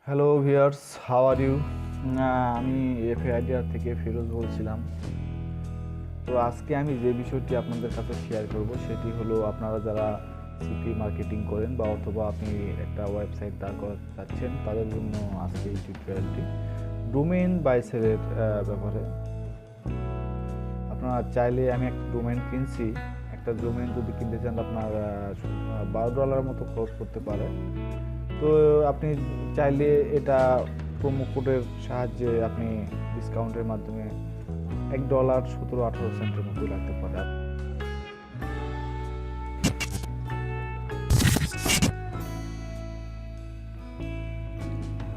Hello viewers, how are you? আমি ফাইডিয়া থেকে ফিরোজ বলছিলাম। তো আজকে আমি যে বিষয়টি আপনাদের কাছে শেয়ার করব সেটি হলো, আপনারা যারা সিপি মার্কেটিং করেন বা অথবা আপনি একটা ওয়েবসাইট দাঁড় করাতে চাচ্ছেন, তাদের জন্য আজকে এই টিউটোরিয়ালটি ডোমেইন বাই সেলের ব্যাপারে। আপনারা চাইলে, আমি একটা ডোমেইন কিনছি, একটা ডোমেইন যদি কিনতে চান আপনার $12 মতো খরচ করতে পারে। তো আপনি চাইলে এটা প্রোমো কোডের সাহায্যে আপনি ডিসকাউন্টের মাধ্যমে $1 17-18 মতো লাগতে পারে।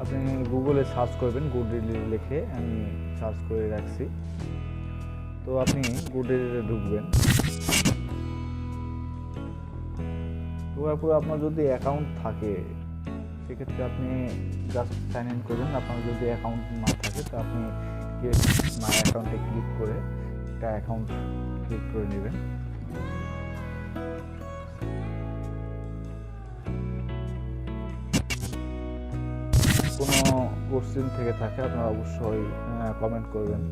আপনি গুগলে সার্চ করবেন, GoDaddy লিখে আমি সার্চ করে রাখছি। তো আপনি GoDaddy ঢুকবেন, ঢোকার পরে আপনার যদি অ্যাকাউন্ট থাকে সেক্ষেত্রে আপনি জাস্ট সাইন ইন করবেন। আপনার যদি অ্যাকাউন্ট না থাকে তো আপনি মাই অ্যাকাউন্টে ক্লিক করে একটা অ্যাকাউন্ট ক্লিক করে নেবেন। কোনো কোশ্চেন থেকে থাকে আপনারা অবশ্যই কমেন্ট করবেন।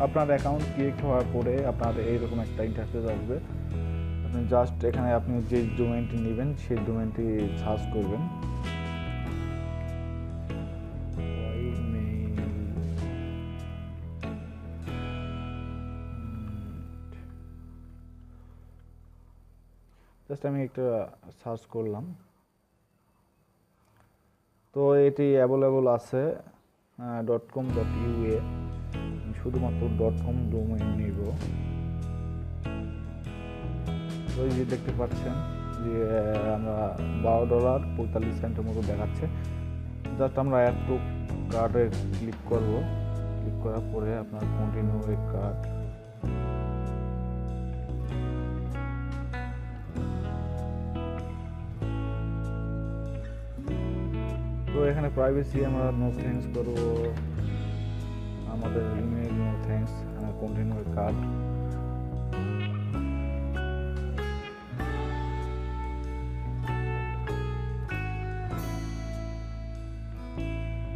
আপনার অ্যাকাউন্ট ক্রিয়েট হওয়ার পরে আপনার এইরকম একটা ইন্টারফেস আসবে। আপনি জাস্ট এখানে আপনি যে ডোমেইনটি নেবেন সেই ডোমেইনটি সার্চ করবেন। জাস্ট আমি একটা সার্চ করলাম, তো এটি অ্যাভেলেবল আছে .com.ua। শুধুমাত্র .com ডোমেইন নিব। তো এই যে দেখতে পাচ্ছেন যে আমরা $12.45 মতো দেখাচ্ছে। জাস্ট আমরা অ্যাড টু কার্টে ক্লিক করব। ক্লিক করার পরে আপনার কন্টিনিউ উইথ কার্ট। তো এখানে প্রাইভেসি আমরা নো থ্যাঙ্কস করব, আমাদের email no thanks, continue with cart.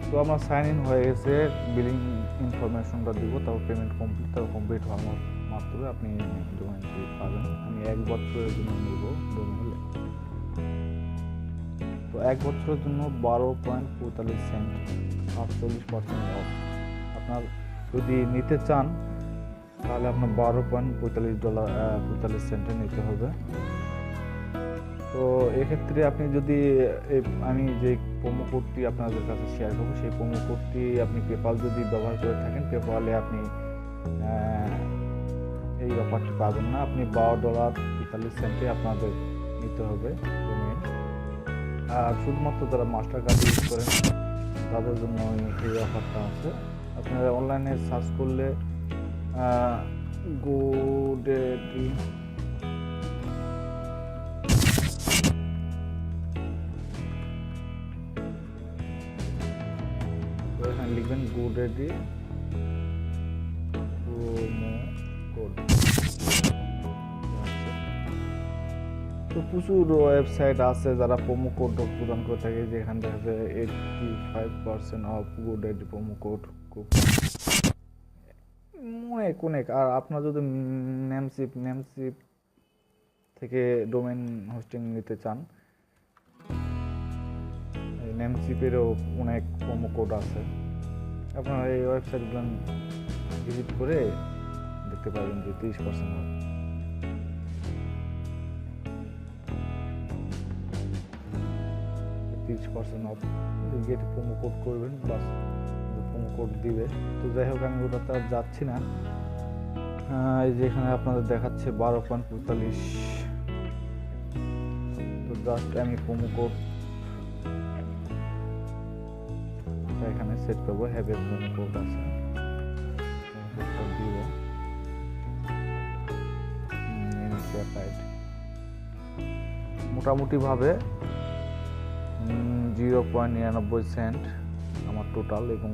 তো আমার সাইন ইন হয়ে গেছে, বিলিং ইনফরমেশনটা দিব, তারপর পেমেন্ট কমপ্লিট। তারপর কমপ্লিট হওয়ার মাত্রই আপনি ডোমেইনটি পাবেন। আমি 1 বছরের জন্য নেব ডোমেইন। তো 1 বছরের জন্য $12.45, 48% অফ। আপনার যদি নিতে চান তাহলে আপনার $12.45 নিতে হবে। তো এক্ষেত্রে আপনি যদি আমি যে প্রোমো কোডটি আপনাদের কাছে শেয়ার করবো সেই প্রোমো কোডটি আপনি পেপাল যদি ব্যবহার করে থাকেন, পেপালে আপনি এই অফারটি পাবেন না। আপনি $12.45 আপনাদের নিতে হবে ডোমেইন। আর শুধুমাত্র যারা মাস্টার কার্ড ইউজ করেন তাদের জন্য এই অফারটা আছে। আপনারা অনলাইনে সার্চ করলে GoDaddy এখানে লিখবেন GoDaddy প্রোমো কোড। তো প্রচুর ওয়েবসাইট আছে যারা প্রোমো কোড প্রদান করে থাকে, যেখান থেকে 85% অফ GoDaddy প্রোমো কোড। অনেক। আর আপনার যদি নেমসিপ থেকে ডোমেইন হোস্টিং নিতে চান, নেমসিপেরও অনেক প্রোমো কোড আছে। আপনারা এই ওয়েবসাইটগুলো ভিজিট করে দেখতে পাবেন যে 30% অফ। গেট প্রোমো কোড করবেন, বাস প্রোমো কোড দিবে। তো যাই হোক, আমি ওটাতে আর যাচ্ছি না। এই যে এখানে আপনাদের দেখাচ্ছে 12.45। তো জাস্ট আমি প্রোমো কোড এখানে সেট করবো। হ্যাভ এ প্রোমো কোড আছে, প্রোমো কোডটা দিব। ভেরিফাইড। মোটামুটিভাবে 0.99 সেন্ট আমার টোটাল, এবং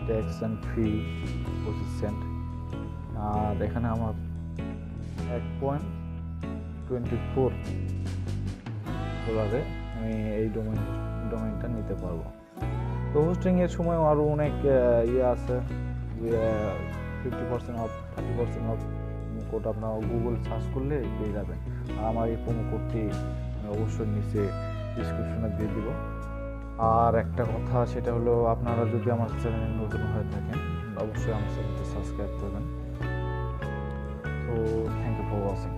ট্যাক্স অ্যান্ড ফি 25 সেন্ট। আর এখানে আমার 1.24 ডলারে আমি এই ডোমেইনটা নিতে পারবো। তো হোস্টিংয়ের সময় আরও অনেক ইয়ে আছে, যে 50% অফ, 30% অফ কোড আপনারা গুগল সার্চ করলে পেয়ে যাবেন। আর আমার এই প্রোমো কোডটি অবশ্যই নিচে ডিসক্রিপশনে দিয়ে দিব। আর একটা কথা, সেটা হলো আপনারা যদি আমার চ্যানেলে নতুন হয়ে থাকেন অবশ্যই আমার চ্যানেলটি সাবস্ক্রাইব করবেন। তো থ্যাংক ইউ ফর ওয়াচিং।